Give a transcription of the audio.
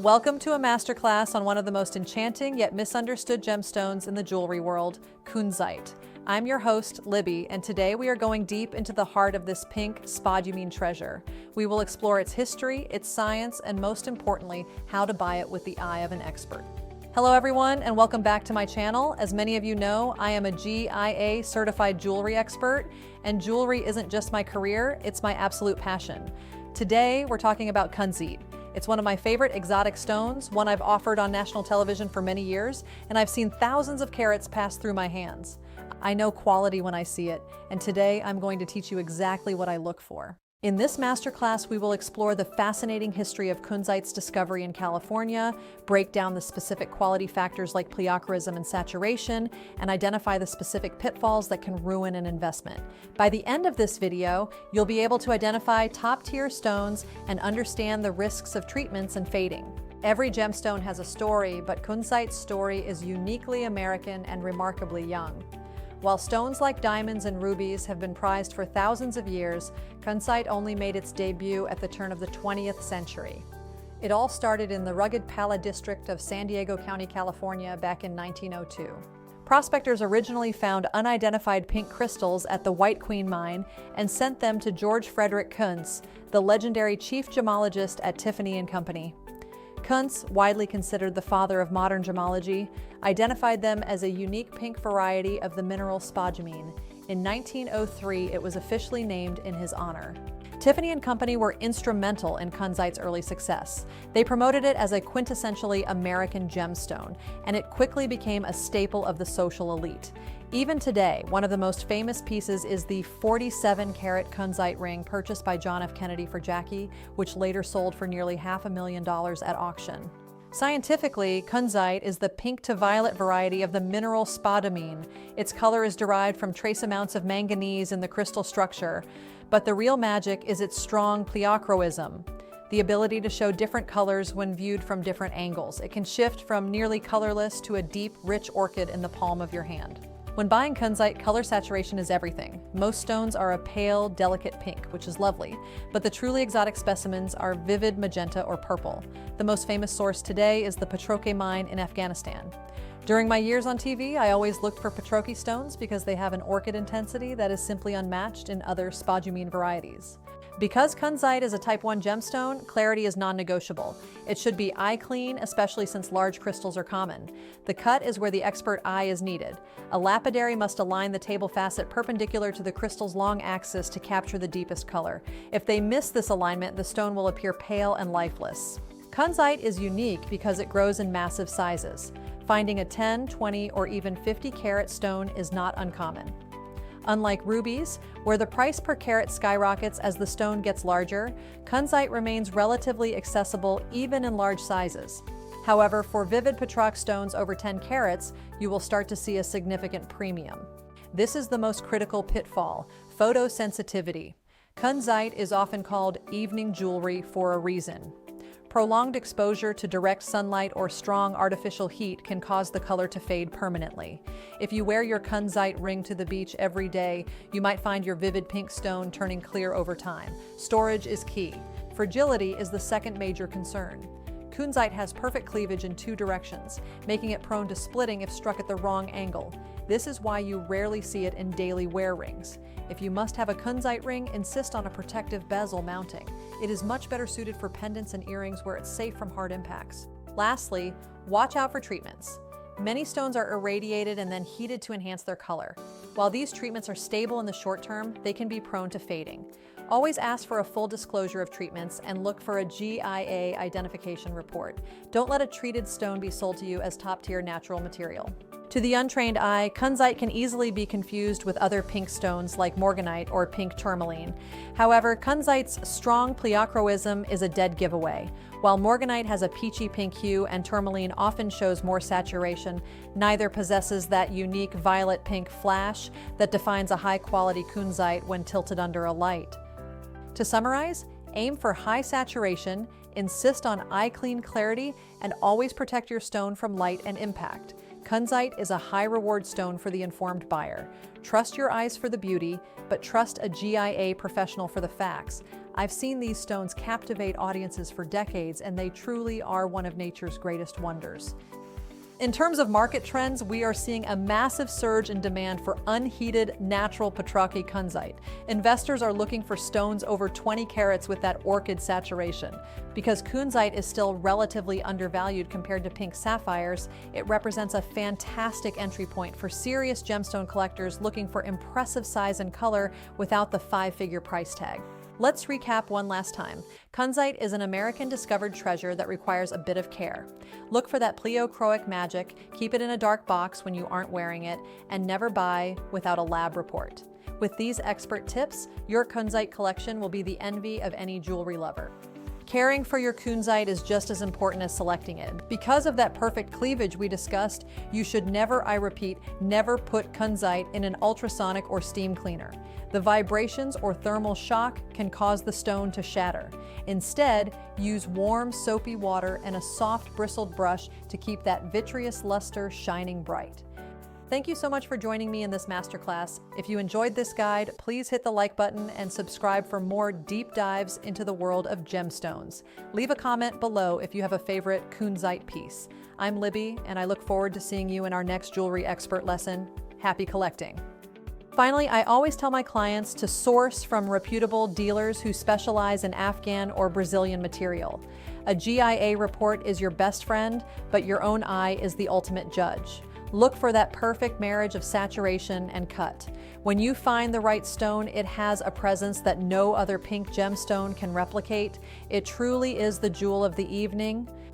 Welcome to a masterclass on one of the most enchanting yet misunderstood gemstones in the jewelry world, Kunzite. I'm your host, Libby, and today we are going deep into the heart of this pink spodumene treasure. We will explore its history, its science, and most importantly, how to buy it with the eye of an expert. Hello everyone, and welcome back to my channel. As many of you know, I am a GIA-certified jewelry expert, and jewelry isn't just my career, it's my absolute passion. Today, we're talking about Kunzite. It's one of my favorite exotic stones, one I've offered on national television for many years, and I've seen thousands of carats pass through my hands. I know quality when I see it, and today I'm going to teach you exactly what I look for. In this masterclass, we will explore the fascinating history of Kunzite's discovery in California, break down the specific quality factors like pleochroism and saturation, and identify the specific pitfalls that can ruin an investment. By the end of this video, you'll be able to identify top-tier stones and understand the risks of treatments and fading. Every gemstone has a story, but Kunzite's story is uniquely American and remarkably young. While stones like diamonds and rubies have been prized for thousands of years, Kunzite only made its debut at the turn of the 20th century. It all started in the rugged Pala district of San Diego County, California, back in 1902. Prospectors originally found unidentified pink crystals at the White Queen mine and sent them to George Frederick Kunz, the legendary chief gemologist at Tiffany & Company. Kunz, widely considered the father of modern gemology, identified them as a unique pink variety of the mineral spodumene. In 1903, it was officially named in his honor. Tiffany & Company were instrumental in Kunzite's early success. They promoted it as a quintessentially American gemstone, and it quickly became a staple of the social elite. Even today, one of the most famous pieces is the 47-carat Kunzite ring purchased by John F. Kennedy for Jackie, which later sold for nearly $500,000 at auction. Scientifically, Kunzite is the pink to violet variety of the mineral spodumene. Its color is derived from trace amounts of manganese in the crystal structure, but the real magic is its strong pleochroism, the ability to show different colors when viewed from different angles. It can shift from nearly colorless to a deep, rich orchid in the palm of your hand. When buying Kunzite, color saturation is everything. Most stones are a pale, delicate pink, which is lovely, but the truly exotic specimens are vivid magenta or purple. The most famous source today is the Petroke mine in Afghanistan. During my years on TV, I always looked for Petroke stones because they have an orchid intensity that is simply unmatched in other spodumene varieties. Because Kunzite is a Type 1 gemstone, clarity is non-negotiable. It should be eye clean, especially since large crystals are common. The cut is where the expert eye is needed. A lapidary must align the table facet perpendicular to the crystal's long axis to capture the deepest color. If they miss this alignment, the stone will appear pale and lifeless. Kunzite is unique because it grows in massive sizes. Finding a 10, 20, or even 50-carat stone is not uncommon. Unlike rubies, where the price per carat skyrockets as the stone gets larger, Kunzite remains relatively accessible even in large sizes. However, for vivid Petroke stones over 10 carats, you will start to see a significant premium. This is the most critical pitfall: photosensitivity. Kunzite is often called evening jewelry for a reason. Prolonged exposure to direct sunlight or strong artificial heat can cause the color to fade permanently. If you wear your Kunzite ring to the beach every day, you might find your vivid pink stone turning clear over time. Storage is key. Fragility is the second major concern. Kunzite has perfect cleavage in two directions, making it prone to splitting if struck at the wrong angle. This is why you rarely see it in daily wear rings. If you must have a Kunzite ring, insist on a protective bezel mounting. It is much better suited for pendants and earrings where it's safe from hard impacts. Lastly, watch out for treatments. Many stones are irradiated and then heated to enhance their color. While these treatments are stable in the short term, they can be prone to fading. Always ask for a full disclosure of treatments and look for a GIA identification report. Don't let a treated stone be sold to you as top-tier natural material. To the untrained eye, Kunzite can easily be confused with other pink stones like morganite or pink tourmaline. However, Kunzite's strong pleochroism is a dead giveaway. While morganite has a peachy pink hue and tourmaline often shows more saturation, neither possesses that unique violet pink flash that defines a high-quality Kunzite when tilted under a light. To summarize, aim for high saturation, insist on eye-clean clarity, and always protect your stone from light and impact. Kunzite is a high-reward stone for the informed buyer. Trust your eyes for the beauty, but trust a GIA professional for the facts. I've seen these stones captivate audiences for decades, and they truly are one of nature's greatest wonders. In terms of market trends, we are seeing a massive surge in demand for unheated, natural Petrarchy Kunzite. Investors are looking for stones over 20 carats with that orchid saturation. Because Kunzite is still relatively undervalued compared to pink sapphires, it represents a fantastic entry point for serious gemstone collectors looking for impressive size and color without the five-figure price tag. Let's recap one last time. Kunzite is an American-discovered treasure that requires a bit of care. Look for that pleochroic magic, keep it in a dark box when you aren't wearing it, and never buy without a lab report. With these expert tips, your Kunzite collection will be the envy of any jewelry lover. Caring for your Kunzite is just as important as selecting it. Because of that perfect cleavage we discussed, you should never, I repeat, never put Kunzite in an ultrasonic or steam cleaner. The vibrations or thermal shock can cause the stone to shatter. Instead, use warm, soapy water and a soft, bristled brush to keep that vitreous luster shining bright. Thank you so much for joining me in this masterclass. If you enjoyed this guide, please hit the like button and subscribe for more deep dives into the world of gemstones. Leave a comment below if you have a favorite Kunzite piece. I'm Libby, and I look forward to seeing you in our next jewelry expert lesson. Happy collecting! Finally, I always tell my clients to source from reputable dealers who specialize in Afghan or Brazilian material. A GIA report is your best friend, but your own eye is the ultimate judge. Look for that perfect marriage of saturation and cut. When you find the right stone, it has a presence that no other pink gemstone can replicate. It truly is the jewel of the evening,